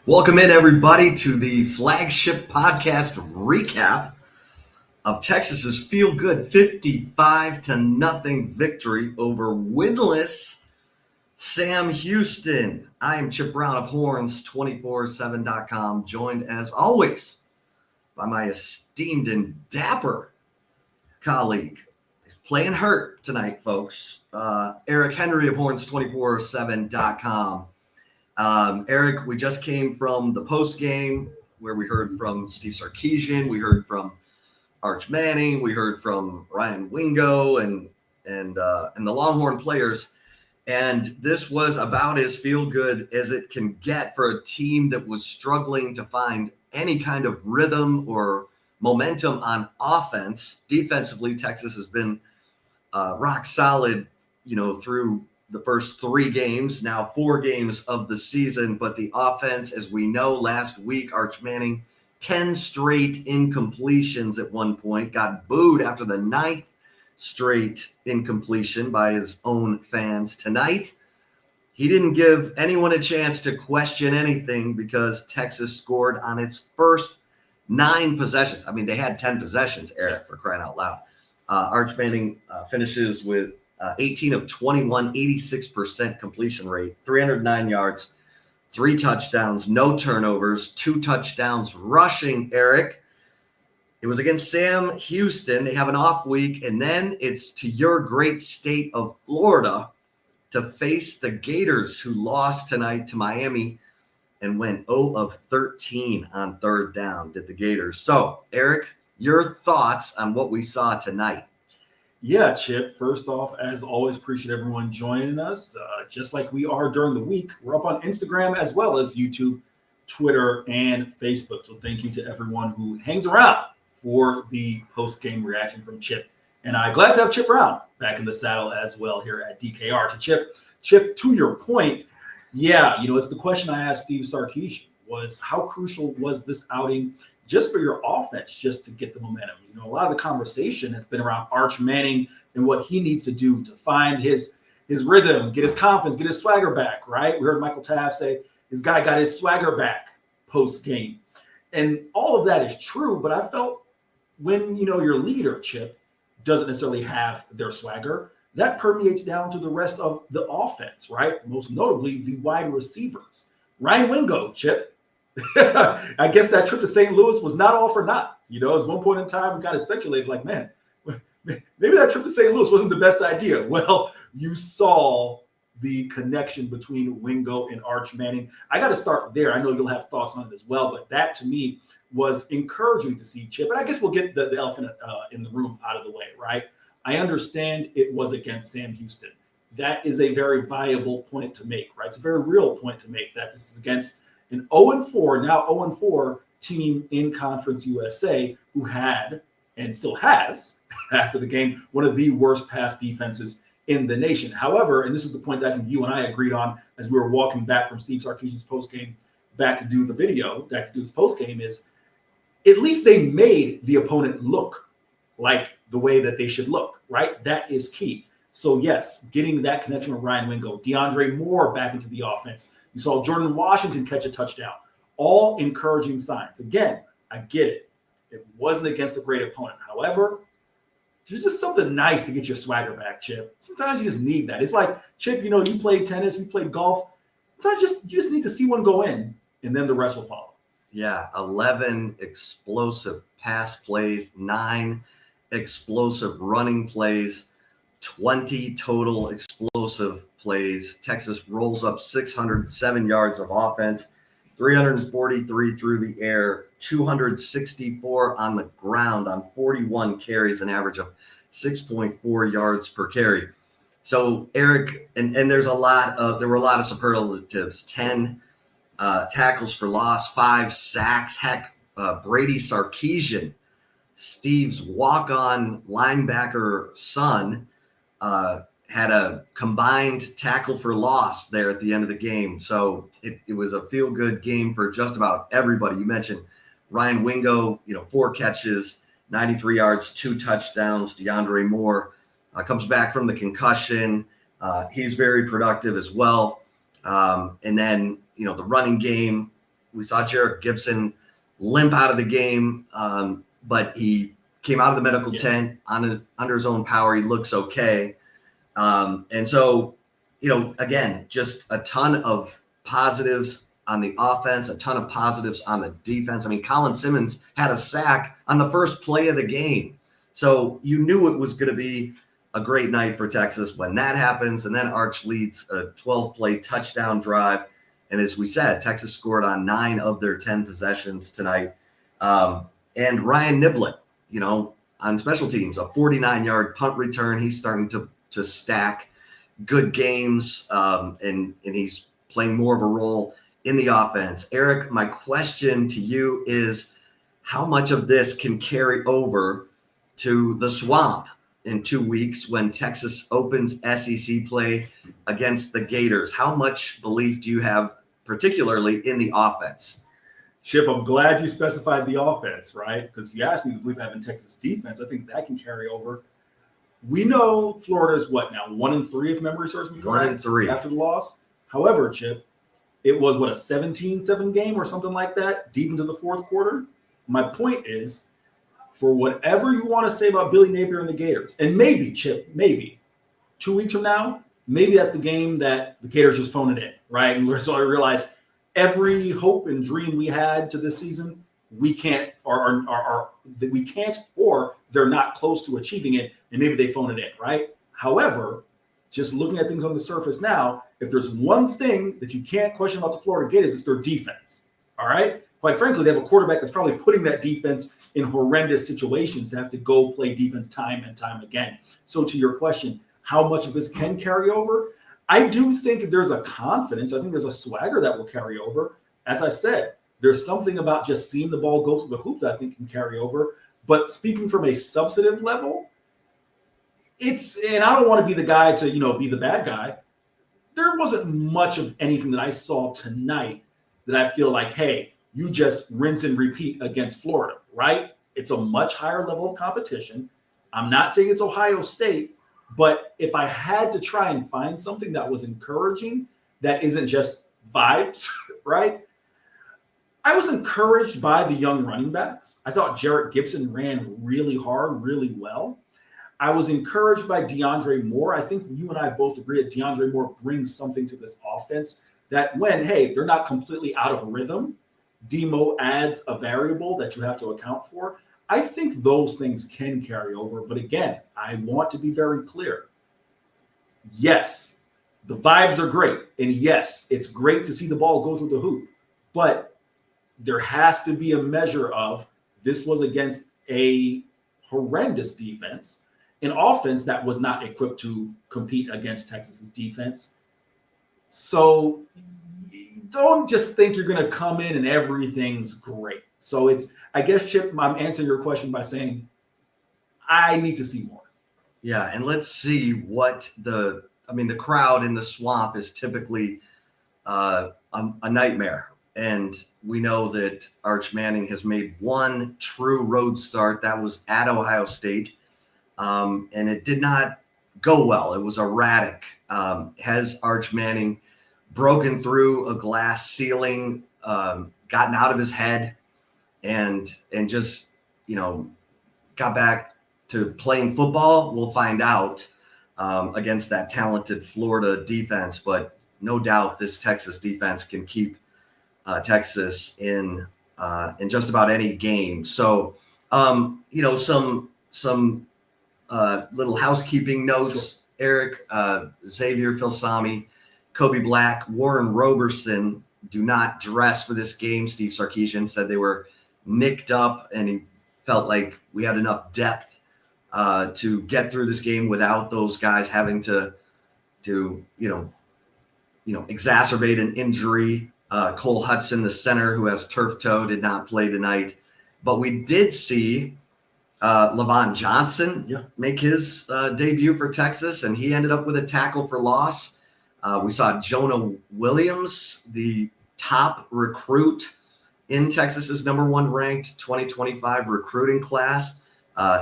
Welcome in, everybody, to the flagship podcast recap of Texas's feel-good 55-0 victory over winless Sam Houston. I am Chip Brown of Horns247.com, joined as always by my esteemed and dapper colleague. He's playing hurt tonight, folks. Eric Henry of Horns247.com. Eric, we just came from the post game where we heard from Steve Sarkisian, we heard from Arch Manning, we heard from Ryan Wingo and the Longhorn players, and this was about as feel good as it can get for a team that was struggling to find any kind of rhythm or momentum on offense. Defensively, Texas has been rock solid, through the first 3 games, now 4 games of the season. But the offense, as we know, last week, Arch Manning, 10 straight incompletions at one point, got booed after the 9th straight incompletion by his own fans. Tonight, he didn't give anyone a chance to question anything because Texas scored on its first 9 possessions. I mean, they had 10 possessions, Eric, for crying out loud. Arch Manning finishes with 18 of 21, 86% completion rate, 309 yards, 3 touchdowns, no turnovers, 2 touchdowns rushing, Eric. It was against Sam Houston. They have an off week, and then it's to your great state of Florida to face the Gators, who lost tonight to Miami and went 0 of 13 on third down, did the Gators. So, Eric, your thoughts on what we saw tonight? Yeah, Chip, first off, as always, appreciate everyone joining us. Just like we are during the week, we're up on Instagram as well as YouTube, Twitter, and Facebook. So thank you to everyone who hangs around for the post-game reaction from Chip. And I'm glad to have Chip Brown back in the saddle as well here at DKR. To Chip, to your point, it's the question I asked Steve Sarkisian was, how crucial was this outing just for your offense, just to get the momentum? A lot of the conversation has been around Arch Manning and what he needs to do to find his rhythm, get his confidence, get his swagger back, right? We heard Michael Taft say his guy got his swagger back post-game. And all of that is true, but I felt when, your leader, Chip, doesn't necessarily have their swagger, that permeates down to the rest of the offense, right? Most notably, the wide receivers. Ryan Wingo, Chip, I guess that trip to St. Louis was not all for naught. At one point in time, we kind of speculated, like, man, maybe that trip to St. Louis wasn't the best idea. Well, you saw the connection between Wingo and Arch Manning. I got to start there. I know you'll have thoughts on it as well, but that to me was encouraging to see, Chip. And I guess we'll get the elephant in the room out of the way, right? I understand it was against Sam Houston. That is a very viable point to make, right? It's a very real point to make that this is against an 0-4, now 0-4 team in Conference USA who had and still has, after the game, one of the worst pass defenses in the nation. However, and this is the point that I think you and I agreed on as we were walking back from Steve Sarkisian's postgame back to do the video, back to do this postgame, is at least they made the opponent look like the way that they should look, right? That is key. So yes, getting that connection with Ryan Wingo, DeAndre Moore back into the offense. You saw Jordan Washington catch a touchdown. All encouraging signs. Again, I get it. It wasn't against a great opponent. However, there's just something nice to get your swagger back, Chip. Sometimes you just need that. It's like, Chip, you played tennis, you played golf. Sometimes you just need to see one go in, and then the rest will follow. Yeah, 11 explosive pass plays, 9 explosive running plays, 20 total explosive plays. Texas rolls up 607 yards of offense, 343 through the air, 264 on the ground on 41 carries, an average of 6.4 yards per carry. So Eric, and there were a lot of superlatives, 10 tackles for loss, 5 sacks. Heck, Brady Sarkisian, Steve's walk-on linebacker son, had a combined tackle for loss there at the end of the game. So it was a feel-good game for just about everybody. You mentioned Ryan Wingo, 4 catches, 93 yards, 2 touchdowns. DeAndre Moore comes back from the concussion. He's very productive as well. And then, the running game, we saw Jarrett Gibson limp out of the game, but he came out of the medical tent under his own power. He looks okay. And so, again, just a ton of positives on the offense, a ton of positives on the defense. I mean, Colin Simmons had a sack on the first play of the game. So you knew it was going to be a great night for Texas when that happens. And then Arch leads a 12-play touchdown drive. And as we said, Texas scored on 9 of their 10 possessions tonight. And Ryan Niblett, on special teams, a 49-yard punt return. He's starting to stack good games, and he's playing more of a role in the offense. Eric, my question to you is, how much of this can carry over to the Swamp in 2 weeks when Texas opens SEC play against the Gators? How much belief do you have, particularly in the offense? Chip, I'm glad you specified the offense, right? Because you asked me to believe I have in Texas defense. I think that can carry over. We know Florida is what now? 1-3 if memory serves me correct. 1-3 after the loss. However, Chip, it was a 17-7 game or something like that, deep into the fourth quarter. My point is, for whatever you want to say about Billy Napier and the Gators, and maybe, Chip, maybe 2 weeks from now, maybe that's the game that the Gators just phone it in, right? And so I realize every hope and dream we had to this season, we can't, or they're not close to achieving it, and maybe they phone it in, right? However, just looking at things on the surface now, if there's one thing that you can't question about the Florida Gators, it's their defense, all right? Quite frankly, they have a quarterback that's probably putting that defense in horrendous situations to have to go play defense time and time again. So to your question, how much of this can carry over? I do think that there's a confidence. I think there's a swagger that will carry over. As I said, there's something about just seeing the ball go through the hoop that I think can carry over. But speaking from a substantive level, and I don't want to be the guy to, be the bad guy. There wasn't much of anything that I saw tonight that I feel like, hey, you just rinse and repeat against Florida, right? It's a much higher level of competition. I'm not saying it's Ohio State, but if I had to try and find something that was encouraging, that isn't just vibes, right? I was encouraged by the young running backs. I thought Jarrett Gibson ran really hard, really well. I was encouraged by DeAndre Moore. I think you and I both agree that DeAndre Moore brings something to this offense that when, hey, they're not completely out of rhythm, Demo adds a variable that you have to account for. I think those things can carry over. But again, I want to be very clear. Yes, the vibes are great. And yes, it's great to see the ball go through the hoop. But there has to be a measure of this was against a horrendous defense, an offense that was not equipped to compete against Texas's defense. So don't just think you're going to come in and everything's great. So I guess, Chip, I'm answering your question by saying I need to see more. Yeah, and let's see what the crowd in the Swamp is typically a nightmare. And we know that Arch Manning has made one true road start. That was at Ohio State. And it did not go well. It was erratic. Has Arch Manning broken through a glass ceiling, gotten out of his head, and just, got back to playing football? We'll find out against that talented Florida defense. But no doubt this Texas defense can keep Texas in just about any game. So, some little housekeeping notes. Eric, Xavier Filsami, Kobe Black, Warren Roberson do not dress for this game. Steve Sarkisian said they were nicked up, and he felt like we had enough depth to get through this game without those guys having to exacerbate an injury. Cole Hudson, the center who has turf toe, did not play tonight. But we did see Levon Johnson make his debut for Texas, and he ended up with a tackle for loss. We saw Jonah Williams, the top recruit in Texas's number 1 ranked 2025 recruiting class.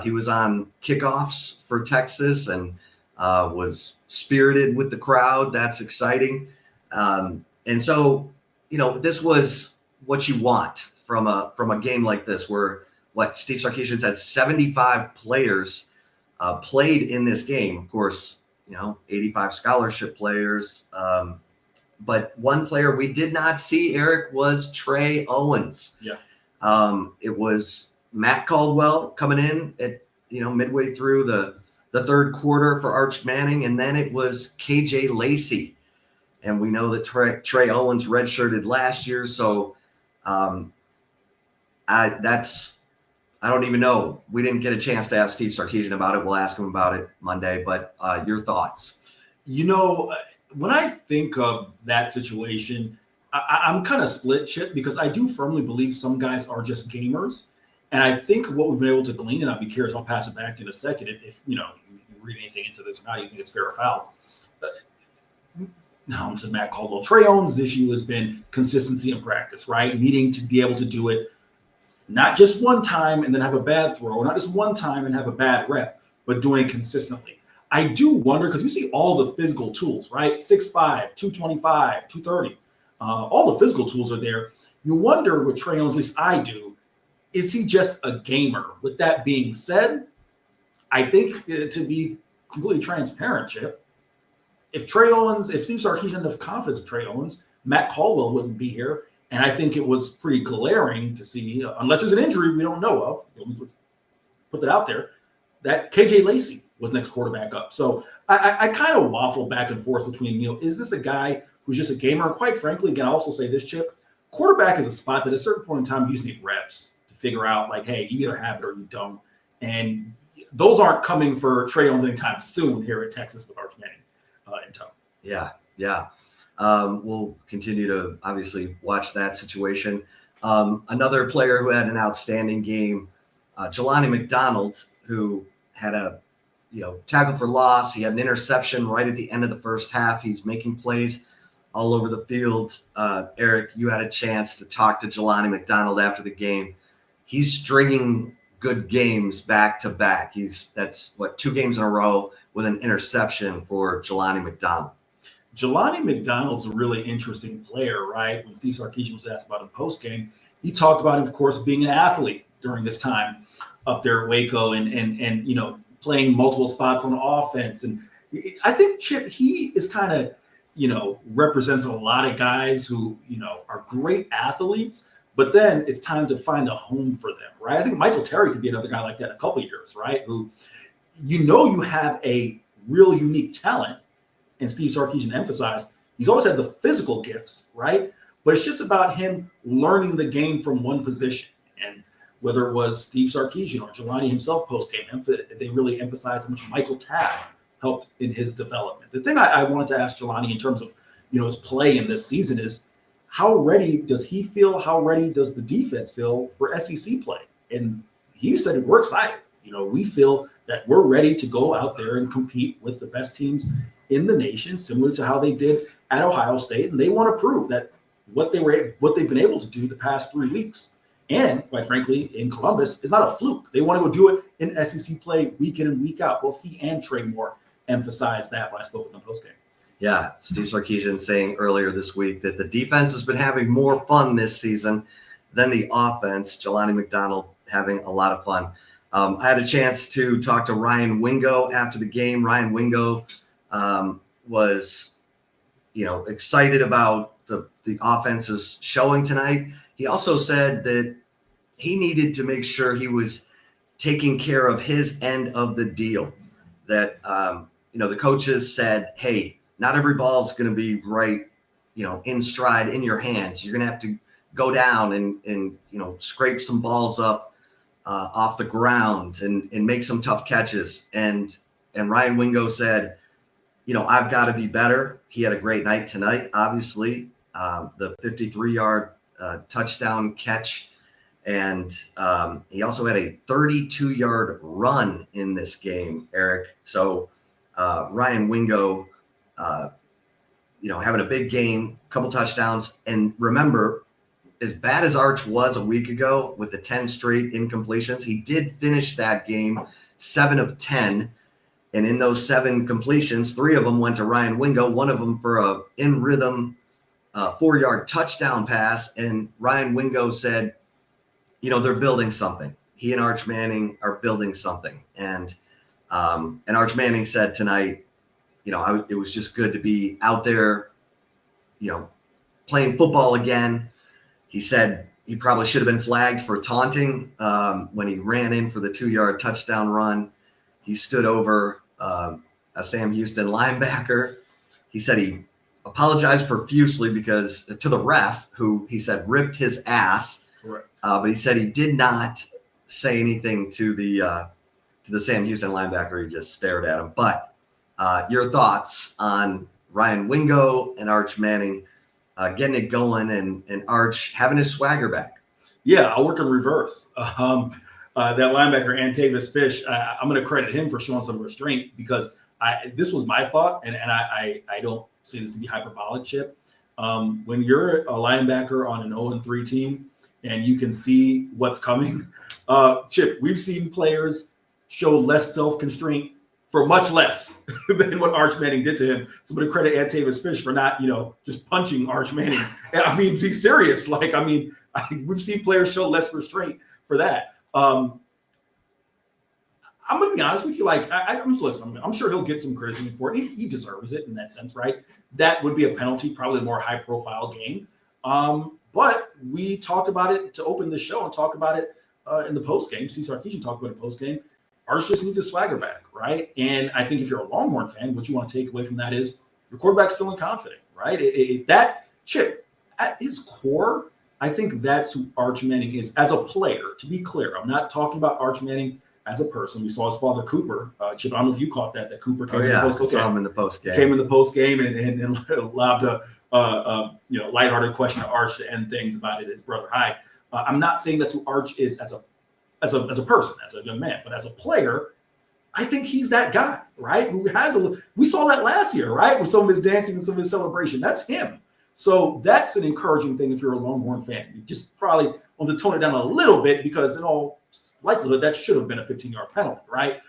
He was on kickoffs for Texas and was spirited with the crowd. That's exciting. And so, this was what you want from a game like this, where Steve Sarkisian's had 75 players played in this game. Of course, 85 scholarship players. But one player we did not see, Eric, was Trey Owens. Yeah. It was Matt Caldwell coming in at midway through the third quarter for Arch Manning, and then it was KJ Lacey. And we know that Trey Owens redshirted last year, so I don't even know. We didn't get a chance to ask Steve Sarkisian about it. We'll ask him about it Monday. But your thoughts? When I think of that situation, I'm kind of split, Chip, because I do firmly believe some guys are just gamers. And I think what we've been able to glean, and I'll be curious, I'll pass it back in a second, if you read anything into this or not, you think it's fair or foul. No, to Matt Caldwell. Trey Owens' issue has been consistency in practice, right? Needing to be able to do it not just one time and then have a bad throw, or not just one time and have a bad rep, but doing it consistently. I do wonder, because you see all the physical tools, right? 6'5", 225, 230. All the physical tools are there. You wonder with Trey Owens, at least I do, is he just a gamer? With that being said, I think to be completely transparent, Chip, if Steve Sarkisian didn't have confidence in Trey Owens, Matt Caldwell wouldn't be here. And I think it was pretty glaring to see, unless there's an injury we don't know of, let's put that out there, that KJ Lacey was next quarterback up. So I kind of waffle back and forth between, is this a guy who's just a gamer? And quite frankly, again, I also say this, Chip, quarterback is a spot that at a certain point in time, you just need reps to figure out, like, hey, you either have it or you don't. And those aren't coming for Trey Owens anytime soon here at Texas with Arch Manning in tow. Yeah. We'll continue to obviously watch that situation. Another player who had an outstanding game, Jelani McDonald, who had a tackle for loss. He had an interception right at the end of the first half. He's making plays all over the field. Eric, you had a chance to talk to Jelani McDonald after the game. He's stringing good games back to back. That's 2 games in a row with an interception for Jelani McDonald. Jelani McDonald's a really interesting player, right? When Steve Sarkisian was asked about him post-game, he talked about him, of course, being an athlete during this time up there at Waco and playing multiple spots on offense. And I think, Chip, he is kind of, represents a lot of guys who, are great athletes, but then it's time to find a home for them, right? I think Michael Terry could be another guy like that in a couple of years, right? Who, you have a real unique talent. And Steve Sarkisian emphasized he's always had the physical gifts, right? But it's just about him learning the game from one position. And whether it was Steve Sarkisian or Jelani himself post-game, they really emphasized how much Michael Taft helped in his development. The thing I wanted to ask Jelani in terms of his play in this season is, how ready does he feel? How ready does the defense feel for SEC play? And he said we're excited. We feel that we're ready to go out there and compete with the best teams in the nation, similar to how they did at Ohio State. And they want to prove that what they've been able to do the past 3 weeks, and quite frankly, in Columbus, is not a fluke. They want to go do it in SEC play week in and week out. Both he and Trey Moore emphasized that when I spoke with them post-game. Yeah, Steve Sarkisian saying earlier this week that the defense has been having more fun this season than the offense. Jelani McDonald having a lot of fun. I had a chance to talk to Ryan Wingo after the game. Ryan Wingo was, excited about the offense's showing tonight. He also said that he needed to make sure he was taking care of his end of the deal. That, the coaches said, hey, not every ball is going to be right, in stride in your hands. You're going to have to go down and scrape some balls up off the ground and make some tough catches. And Ryan Wingo said, I've got to be better. He had a great night tonight, obviously. The 53-yard touchdown catch. And he also had a 32-yard run in this game, Eric. So Ryan Wingo, having a big game, couple touchdowns. And remember, as bad as Arch was a week ago with the 10 straight incompletions, he did finish that game 7 of 10. And in those 7 completions, 3 of them went to Ryan Wingo, one of them for a in-rhythm 4-yard touchdown pass, and Ryan Wingo said, they're building something. He and Arch Manning are building something. And Arch Manning said tonight, it was just good to be out there, playing football again. He said he probably should have been flagged for taunting when he ran in for the 2-yard touchdown run. He stood over a Sam Houston linebacker. He said he apologized profusely because to the ref, who he said ripped his ass. Correct. But he said he did not say anything to the Sam Houston linebacker. He just stared at him. But your thoughts on Ryan Wingo and Arch Manning getting it going and Arch having his swagger back? Yeah, I'll work in reverse. That linebacker, Antavis Fish, I'm going to credit him for showing some restraint because this was my thought, and I don't say this to be hyperbolic, Chip. When you're a linebacker on an 0-3 team and you can see what's coming, Chip, we've seen players show less self-constraint for much less than what Arch Manning did to him. So I'm going to credit Antavis Fish for not, just punching Arch Manning. I mean, be serious. We've seen players show less restraint for that. I'm going to be honest with you. Listen, I'm sure he'll get some criticism for it. He deserves it in that sense, right? That would be a penalty, probably a more high-profile game. But we talked about it to open the show and talk about it in the postgame. Steve Sarkisian talked about it postgame. Arch just needs his swagger back, right? And I think if you're a Longhorn fan, what you want to take away from that is your quarterback's feeling confident, right? That Chip, at his core, I think that's who Arch Manning is as a player. To be clear, I'm not talking about Arch Manning as a person. We saw his father, Cooper. Chip, I don't know if you caught that Cooper came in the postgame. Saw him in the postgame. Came in the postgame and lobbed a lighthearted question to Arch to end things about it. His brother, hi. I'm not saying that's who Arch is as a person, as a young man, but as a player, I think he's that guy, right? We saw that last year, right? With some of his dancing and some of his celebration. That's him. So that's an encouraging thing if you're a Longhorn fan. You just probably want to tone it down a little bit because in all likelihood, that should have been a 15-yard penalty, right?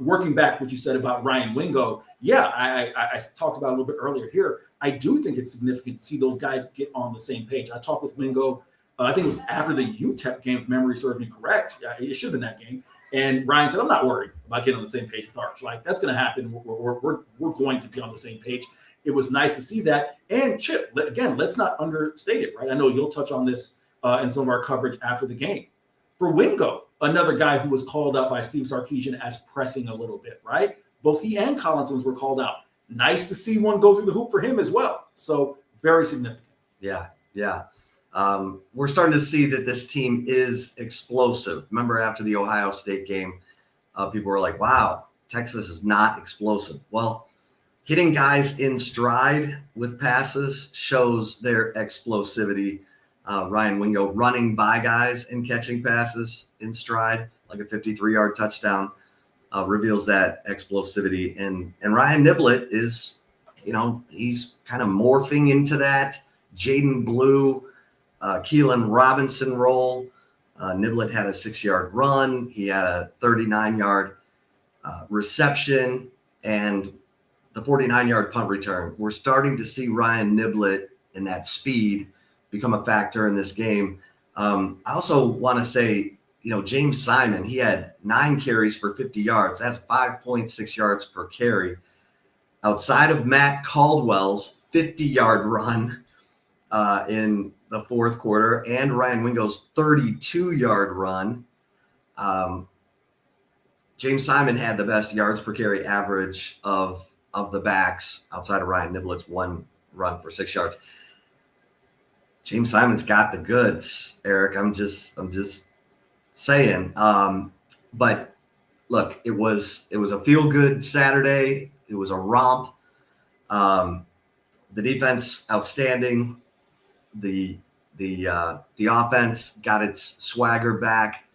Working back what you said about Ryan Wingo, yeah, I talked about it a little bit earlier here. I do think it's significant to see those guys get on the same page. I talked with Wingo, I think it was after the UTEP game, if memory serves me correct. It should have been that game. And Ryan said, I'm not worried about getting on the same page with Arch. That's going to happen. We're going to be on the same page. It was nice to see that. And Chip, again, let's not understate it, right? I know you'll touch on this in some of our coverage after the game. For Wingo, another guy who was called out by Steve Sarkisian as pressing a little bit, right? Both he and Collinson's were called out. Nice to see one go through the hoop for him as well. So very significant. Yeah. We're starting to see that this team is explosive. Remember after the Ohio State game, people were like, wow, Texas is not explosive. Well, hitting guys in stride with passes shows their explosivity. Ryan Wingo running by guys and catching passes in stride, like a 53-yard touchdown, reveals that explosivity. And Ryan Niblett is, he's kind of morphing into that Jaden Blue, Keelan Robinson role. Niblett had a 6-yard run. He had a 39-yard reception and the 49-yard punt return. We're starting to see Ryan Niblett and that speed become a factor in this game. I also want to say, James Simon, he had 9 carries for 50 yards. That's 5.6 yards per carry. Outside of Matt Caldwell's 50-yard run in the fourth quarter and Ryan Wingo's 32-yard run, James Simon had the best yards per carry average of the backs outside of Ryan Niblett's 1 run for 6 yards. James Simon's got the goods, Eric. I'm just saying. But look, it was a feel-good Saturday. It was a romp. The defense outstanding. The offense got its swagger back.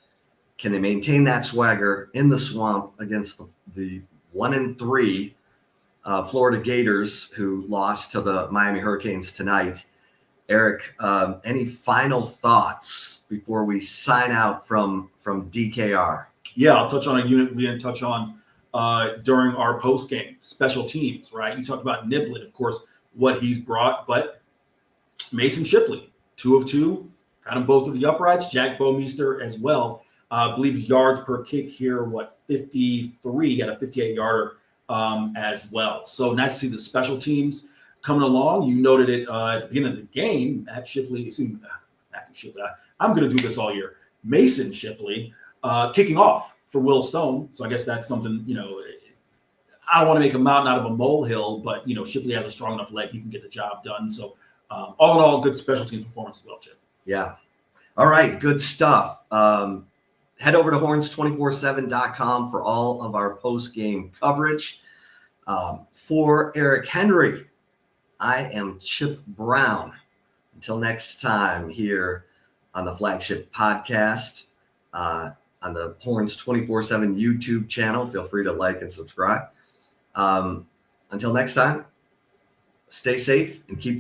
Can they maintain that swagger in the swamp against the 1-3 Florida Gators, who lost to the Miami Hurricanes tonight? Eric, any final thoughts before we sign out from DKR? Yeah, I'll touch on a unit we didn't touch on during our post game, special teams, right? You talked about Niblett, of course, what he's brought, but Mason Shipley, 2 of 2, got them both to the uprights. Jack Bomeister as well. I believe yards per kick here, 53, got a 58-yarder as well. So nice to see the special teams coming along. You noted it at the beginning of the game. Matthew Shipley, I'm going to do this all year. Mason Shipley kicking off for Will Stone. So I guess that's something, I don't want to make a mountain out of a molehill, but, Shipley has a strong enough leg. He can get the job done. So all in all, good special teams performance as well, Chip. Yeah. All right. Good stuff. Head over to horns247.com for all of our post-game coverage. For Eric Henry, I am Chip Brown. Until next time here on the flagship podcast, on the Horns247 YouTube channel. Feel free to like and subscribe. Until next time, stay safe and keep